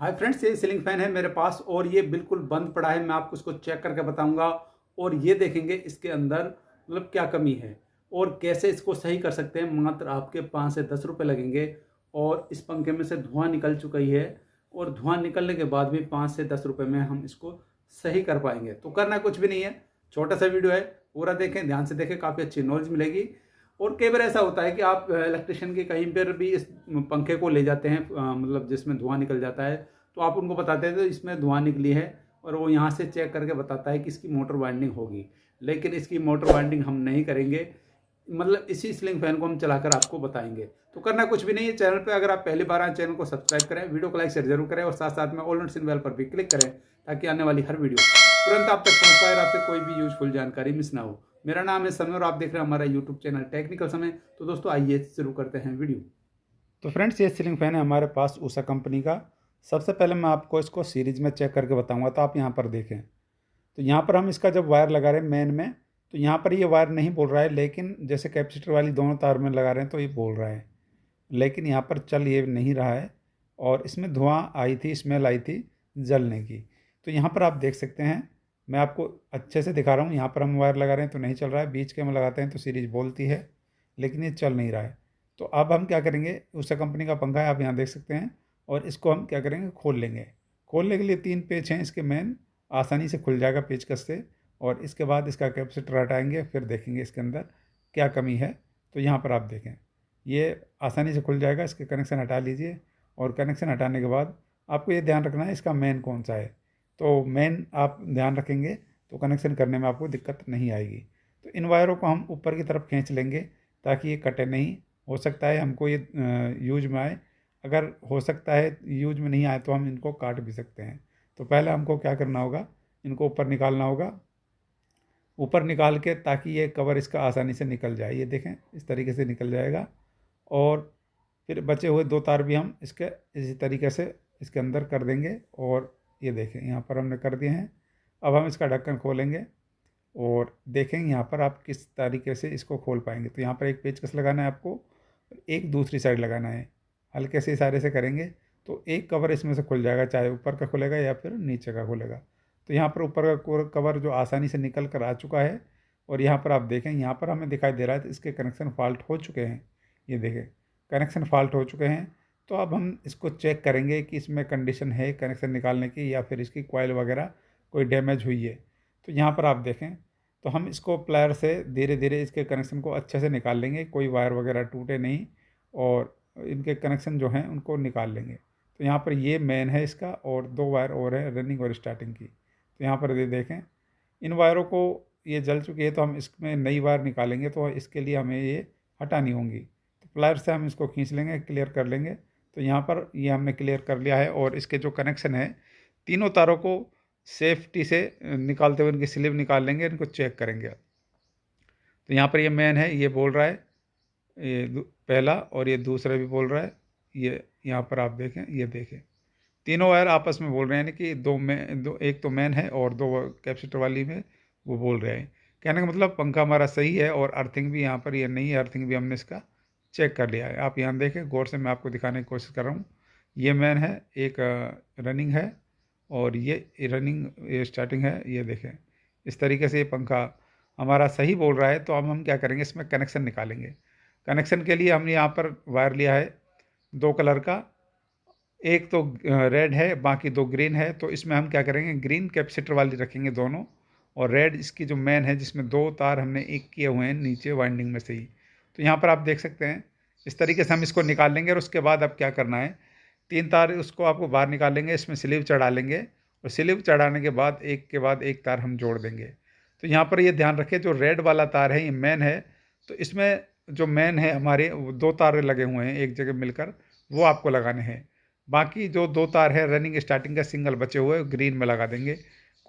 Hi friends, ये ceiling fan है मेरे पास और ये बिल्कुल बंद पड़ा है। मैं आपको इसको चेक करके बताऊंगा और ये देखेंगे इसके अंदर मतलब क्या कमी है और कैसे इसको सही कर सकते हैं। मात्र आपके 5 से 10 रुपए लगेंगे और इस पंखे में से धुआं निकल चुका ही है और धुआं निकलने के बाद भी 5 से 10 रुपए में हम इसको सही कर पाएंगे। तो करना कुछ भी नहीं है, छोटा सा वीडियो है, पूरा देखें, ध्यान से देखें, काफ़ी अच्छी नॉलेज मिलेगी। और कई बार ऐसा होता है कि आप इलेक्ट्रिशियन के कहीं पर भी इस पंखे को ले जाते हैं, मतलब जिसमें धुआं निकल जाता है, तो आप उनको बताते हैं तो इसमें धुआं निकली है और वो यहाँ से चेक करके बताता है कि इसकी मोटर वाइंडिंग होगी। लेकिन इसकी मोटर वाइंडिंग हम नहीं करेंगे, मतलब इसी सीलिंग फैन को हम चलाकर आपको बताएंगे। तो करना कुछ भी नहीं है, चैनल पे अगर आप पहली बार आए चैनल को सब्सक्राइब करें, वीडियो को लाइक शेयर जरूर करें और साथ साथ में ऑल नोटिफिकेशन बेल पर भी क्लिक करें ताकि आने वाली हर वीडियो तुरंत आप तक पहुंच पाए और आपसे कोई भी यूजफुल जानकारी मिस ना हो। मेरा नाम है समय और आप देख रहे हैं हमारा यूट्यूब चैनल टेक्निकल समय। तो दोस्तों आइए शुरू करते हैं वीडियो। तो फ्रेंड्स, ये सीलिंग फैन है हमारे पास उषा कंपनी का। सबसे पहले मैं आपको इसको सीरीज में चेक करके बताऊंगा, तो आप यहाँ पर देखें। तो यहाँ पर हम इसका जब वायर लगा रहे हैं मेन में, तो यहाँ पर ये वायर नहीं बोल रहा है, लेकिन जैसे कैपेसिटर वाली दोनों तार में लगा रहे हैं तो ये बोल रहा है, लेकिन यहाँ पर चल ये नहीं रहा है और इसमें धुआं आई थी, स्मेल आई थी जलने की। तो यहाँ पर आप देख सकते हैं, मैं आपको अच्छे से दिखा रहा हूँ। यहाँ पर हम वायर लगा रहे हैं तो नहीं चल रहा है, बीच के में लगाते हैं तो सीरीज बोलती है, लेकिन ये चल नहीं रहा है। तो अब हम क्या करेंगे, उषा कंपनी का पंखा है, आप यहाँ देख सकते हैं, और इसको हम क्या करेंगे, खोल लेंगे। खोलने के लिए 3 पेच हैं इसके मेन, आसानी से खुल जाएगा पेचकस से। और इसके बाद इसका कैपेसिटर हटाएंगे, फिर देखेंगे इसके अंदर क्या कमी है। तो यहाँ पर आप देखें, ये आसानी से खुल जाएगा। इसके कनेक्शन हटा लीजिए और कनेक्शन हटाने के बाद आपको ये ध्यान रखना है इसका मेन कौन सा है। तो मेन आप ध्यान रखेंगे तो कनेक्शन करने में आपको दिक्कत नहीं आएगी। तो इन वायरों को हम ऊपर की तरफ खींच लेंगे ताकि ये कटे नहीं। हो सकता है हमको ये यूज में आए, अगर हो सकता है यूज में नहीं आए तो हम इनको काट भी सकते हैं। तो पहले हमको क्या करना होगा, इनको ऊपर निकालना होगा, ऊपर निकाल के ताकि ये कवर इसका आसानी से निकल जाए। ये देखें, इस तरीके से निकल जाएगा। और फिर बचे हुए 2 तार भी हम इसके इसी तरीके से इसके अंदर कर देंगे। और ये देखें, यहाँ पर हमने कर दिए हैं। अब हम इसका ढक्कन खोलेंगे और देखेंगे यहाँ पर आप किस तरीके से इसको खोल पाएंगे। तो यहाँ पर एक पेचकस लगाना है आपको, एक दूसरी साइड लगाना है। हल्के से इशारे से करेंगे तो एक कवर इसमें से खुल जाएगा, चाहे ऊपर का खुलेगा या फिर नीचे का खुलेगा। तो यहाँ पर ऊपर का कवर जो आसानी से निकल कर आ चुका है। और यहाँ पर आप देखें, यहाँ पर हमें दिखाई दे रहा है तो इसके कनेक्शन फॉल्ट हो चुके हैं। ये देखें, कनेक्शन फॉल्ट हो चुके हैं। तो अब हम इसको चेक करेंगे कि इसमें कंडीशन है कनेक्शन निकालने की या फिर इसकी कॉइल वगैरह कोई डैमेज हुई है। तो यहाँ पर आप देखें, तो हम इसको प्लायर से धीरे धीरे इसके कनेक्शन को अच्छे से निकाल लेंगे, कोई वायर वगैरह टूटे नहीं, और इनके कनेक्शन जो हैं उनको निकाल लेंगे। तो यहाँ पर ये मेन है इसका, और 2 वायर और है रनिंग और स्टार्टिंग की। तो यहाँ पर ये देखें, इन वायरों को ये जल चुकी है तो हम इसमें नई वायर निकालेंगे, तो इसके लिए हमें ये हटानी होंगी। तो प्लायर से हम इसको खींच लेंगे, क्लियर कर लेंगे। तो यहाँ पर ये हमने क्लियर कर लिया है। और इसके जो कनेक्शन है, तीनों तारों को सेफ्टी से निकालते हुए इनकी स्लिप निकाल लेंगे, इनको चेक करेंगे। तो यहाँ पर ये मेन है, ये बोल रहा है, ये पहला, और ये दूसरा भी बोल रहा है। ये यहाँ पर आप देखें, ये देखें, तीनों वायर आपस में बोल रहे हैं, यानी कि दो, एक तो मेन है और 2 कैपेसिटर वाली में वो बोल रहे हैं। कहने का मतलब पंखा हमारा सही है। और अर्थिंग भी यहाँ पर ये नहीं है, अर्थिंग भी हमने इसका चेक कर लिया है। आप यहाँ देखें गौर से, मैं आपको दिखाने की कोशिश कर रहा हूँ। ये मेन है, एक रनिंग है और ये रनिंग, ये स्टार्टिंग है। ये देखें, इस तरीके से ये पंखा हमारा सही बोल रहा है। तो अब हम क्या करेंगे, इसमें कनेक्शन निकालेंगे। कनेक्शन के लिए हमने यहाँ पर वायर लिया है 2 कलर का, एक तो रेड है, बाकी 2 ग्रीन है। तो इसमें हम क्या करेंगे, ग्रीन कैपेसिटर वाली रखेंगे दोनों, और रेड इसकी जो मेन है जिसमें 2 तार हमने एक किए हुए हैं नीचे वाइंडिंग में से ही। तो यहाँ पर आप देख सकते हैं, इस तरीके से हम इसको निकाल लेंगे। और उसके बाद अब क्या करना है, 3 तार उसको आपको बाहर निकाल लेंगे, इसमें स्लीव चढ़ा लेंगे, और स्लीव चढ़ाने के बाद एक के बाद एक तार हम जोड़ देंगे। तो यहाँ पर ये ध्यान रखें, जो रेड वाला तार है ये मेन है, तो इसमें जो मेन है हमारे 2 तार लगे हुए हैं एक जगह मिलकर, वो आपको लगाने हैं। बाकी जो 2 तार है रनिंग स्टार्टिंग का सिंगल बचे हुए ग्रीन में लगा देंगे,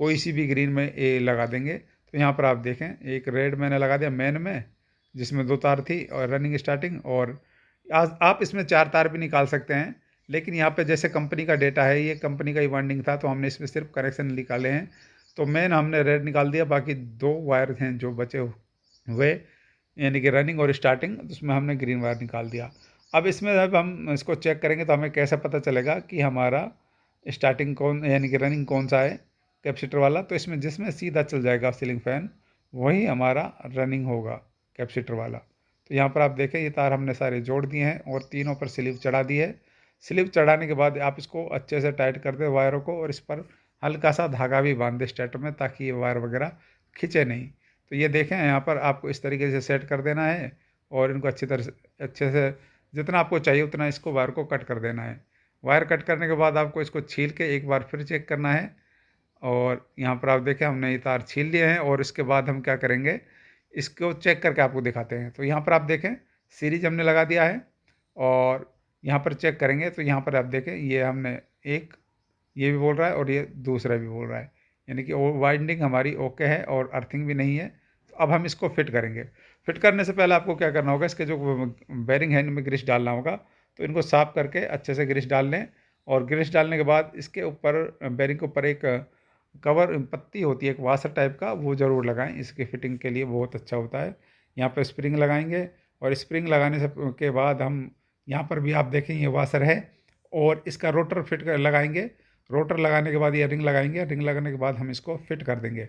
कोई सी भी ग्रीन में ए लगा देंगे। तो यहाँ पर आप देखें, एक रेड मैंने लगा दिया मेन में जिसमें 2 तार थी और रनिंग स्टार्टिंग। और आज आप इसमें 4 तार भी निकाल सकते हैं, लेकिन यहाँ पे जैसे कंपनी का डेटा है, ये कंपनी का ही वाइंडिंग था तो हमने इसमें सिर्फ कनेक्शन निकाले हैं। तो मेन हमने रेड निकाल दिया, बाकी 2 वायर हैं जो बचे हुए, यानी कि रनिंग और स्टार्टिंग, उसमें हमने ग्रीन वायर निकाल दिया। अब इसमें जब हम इसको चेक करेंगे तो हमें कैसे पता चलेगा कि हमारा स्टार्टिंग कौन यानी कि रनिंग कौन सा है कैपेसिटर वाला, तो इसमें जिसमें सीधा चल जाएगा सीलिंग फैन वही हमारा रनिंग होगा कैपेसिटर वाला। तो यहाँ पर आप देखें ये तार हमने सारे जोड़ दिए हैं और तीनों पर स्लीव चढ़ा दी है। स्लीव चढ़ाने के बाद आप इसको अच्छे से टाइट कर दें वायरों को, और इस पर हल्का सा धागा भी बांध दें स्टार्टर में, ताकि ये वायर वगैरह खींचे नहीं। तो ये देखें यहाँ पर आपको इस तरीके से सेट कर देना है और इनको अच्छे से जितना आपको चाहिए उतना इसको वायर को कट कर देना है। वायर कट करने के बाद आपको इसको छील के एक बार फिर चेक करना है। और यहाँ पर आप देखें हमने ये तार छील लिए हैं, और इसके बाद हम क्या करेंगे इसको चेक करके आपको दिखाते हैं। तो यहाँ पर आप देखें सीरीज हमने लगा दिया है, और यहाँ पर चेक करेंगे तो यहाँ पर आप देखें ये हमने एक ये भी बोल रहा है और ये दूसरा भी बोल रहा है, यानी कि वाइंडिंग हमारी ओके है और अर्थिंग भी नहीं है। तो अब हम इसको फिट करेंगे। फिट करने से पहले आपको क्या करना होगा, इसके जो बेरिंग है इनमें ग्रीस डालना होगा। तो इनको साफ़ करके अच्छे से ग्रीस डाल लें, और ग्रीस डालने के बाद इसके ऊपर बेरिंग के ऊपर एक कवर पत्ती होती है एक वाशर टाइप का, वो ज़रूर लगाएं, इसकी फिटिंग के लिए बहुत अच्छा होता है। यहाँ पर स्प्रिंग लगाएंगे, और स्प्रिंग लगाने से के बाद हम यहाँ पर भी आप देखें ये वाशर है, और इसका रोटर फिट कर लगाएंगे। रोटर लगाने के बाद ये रिंग लगाएंगे, रिंग लगाने के बाद हम इसको फिट कर देंगे।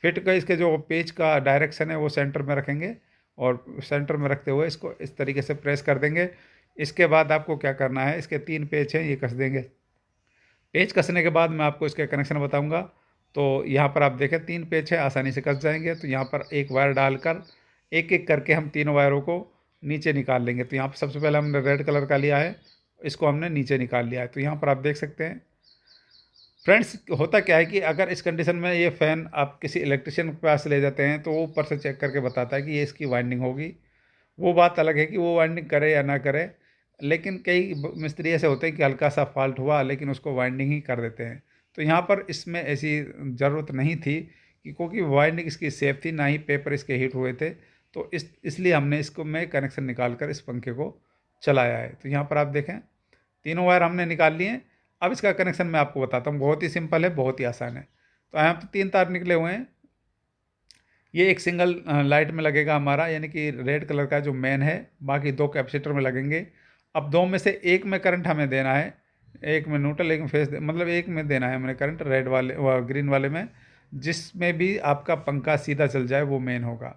फिट का इसके जो पेच का डायरेक्शन है वो सेंटर में रखेंगे, और सेंटर में रखते हुए इसको इस तरीके से प्रेस कर देंगे। इसके बाद आपको क्या करना है, इसके 3 पेच हैं ये कस देंगे। पेच कसने के बाद मैं आपको इसके कनेक्शन बताऊंगा। तो यहाँ पर आप देखें 3 पेच है, आसानी से कस जाएंगे। तो यहाँ पर एक वायर डालकर एक एक करके हम तीनों वायरों को नीचे निकाल लेंगे। तो यहाँ पर सबसे पहले हमने रेड कलर का लिया है, इसको हमने नीचे निकाल लिया है। तो यहाँ पर आप देख सकते हैं फ्रेंड्स, होता क्या है कि अगर इस कंडीशन में ये फ़ैन आप किसी इलेक्ट्रिशियन के पास ले जाते हैं तो वो ऊपर से चेक करके बताता है कि ये इसकी वाइंडिंग होगी। वो बात अलग है कि वो वाइंडिंग करे या ना करे, लेकिन कई मिस्त्री ऐसे होते हैं कि हल्का सा फॉल्ट हुआ लेकिन उसको वाइंडिंग ही कर देते हैं। तो यहाँ पर इसमें ऐसी ज़रूरत नहीं थी, कि क्योंकि वाइंडिंग इसकी सेफ थी, ना ही पेपर इसके हीट हुए थे। तो इसलिए हमने इसको में कनेक्शन निकाल कर इस पंखे को चलाया है। तो यहाँ पर आप देखें तीनों वायर हमने निकाल लिए हैं। अब इसका कनेक्शन मैं आपको बताता हूँ, बहुत ही सिंपल है, बहुत ही आसान है। तो यहाँ पर 3 तार निकले हुए हैं। ये एक सिंगल लाइट में लगेगा हमारा, यानी कि रेड कलर का जो मेन है, बाकी 2 कैपेसिटर में लगेंगे। अब 2 में से एक में करंट हमें देना है, एक में न्यूट्रल एक में फेस मतलब एक में देना है हमें करंट, रेड वाले व ग्रीन वाले में, जिसमें भी आपका पंखा सीधा चल जाए वो मेन होगा।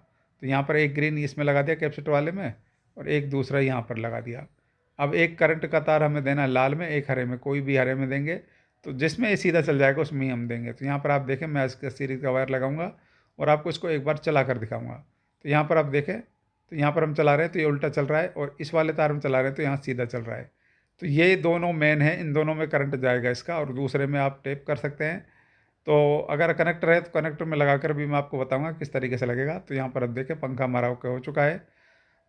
तो यहाँ पर एक ग्रीन इसमें लगा दिया कैपेसिटर वाले में, और एक दूसरा यहाँ पर लगा दिया। अब एक करंट का तार हमें देना है लाल में, एक हरे में, कोई भी हरे में देंगे तो जिसमें ये सीधा चल जाएगा उसमें ही हम देंगे। तो यहाँ पर आप देखें मैं इसका सीरीज का वायर लगाऊंगा और आपको इसको एक बार चला कर दिखाऊंगा। तो यहाँ पर आप देखें, तो यहाँ पर हम चला रहे हैं तो ये उल्टा चल रहा है, और इस वाले तार में चला रहे हैं तो यहाँ सीधा चल रहा है। तो ये दोनों मेन है, इन दोनों में करंट जाएगा इसका, और दूसरे में आप टेप कर सकते हैं। तो अगर कनेक्टर है तो कनेक्टर में लगाकर भी मैं आपको बताऊंगा किस तरीके से लगेगा। तो यहाँ पर अब देखें पंखा हमारा ओके हो चुका है।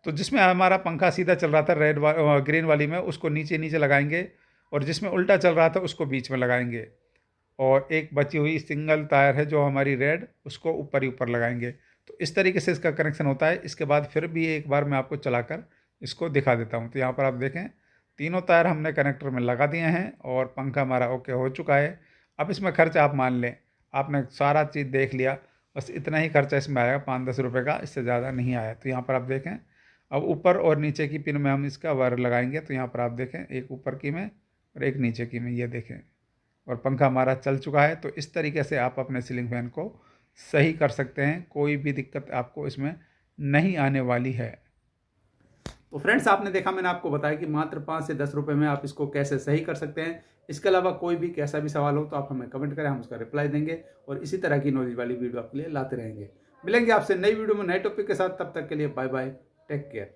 तो जिसमें हमारा पंखा सीधा चल रहा था ग्रीन वाली में, उसको नीचे नीचे लगाएंगे, और जिसमें उल्टा चल रहा था उसको बीच में लगाएंगे, और एक बची हुई सिंगल तार है जो हमारी रेड, उसको ऊपर ही ऊपर लगाएंगे। तो इस तरीके से इसका कनेक्शन होता है। इसके बाद फिर भी एक बार मैं आपको चलाकर इसको दिखा देता हूँ। तो यहाँ पर आप देखें तीनों तार हमने कनेक्टर में लगा दिए हैं, और पंखा हमारा ओके हो चुका है। अब इसमें खर्च आप मान लें, आपने सारा चीज़ देख लिया, बस इतना ही खर्चा इसमें आएगा 5-10 रुपये का, इससे ज़्यादा नहीं आया। तो यहाँ पर आप देखें अब ऊपर और नीचे की पिन में हम इसका वायर लगाएंगे। तो यहाँ पर आप देखें एक ऊपर की में और एक नीचे की में, ये देखें, और पंखा हमारा चल चुका है। तो इस तरीके से आप अपने सीलिंग फैन को सही कर सकते हैं, कोई भी दिक्कत आपको इसमें नहीं आने वाली है। तो फ्रेंड्स आपने देखा, मैंने आपको बताया कि मात्र 5 से 10 रुपये में आप इसको कैसे सही कर सकते हैं। इसके अलावा कोई भी कैसा भी सवाल हो तो आप हमें कमेंट करें, हम उसका रिप्लाई देंगे, और इसी तरह की नॉलेज वाली वीडियो आपके लिए लाते रहेंगे। मिलेंगे आपसे नई वीडियो में नए टॉपिक के साथ, तब तक के लिए बाय बाय, टेक केयर।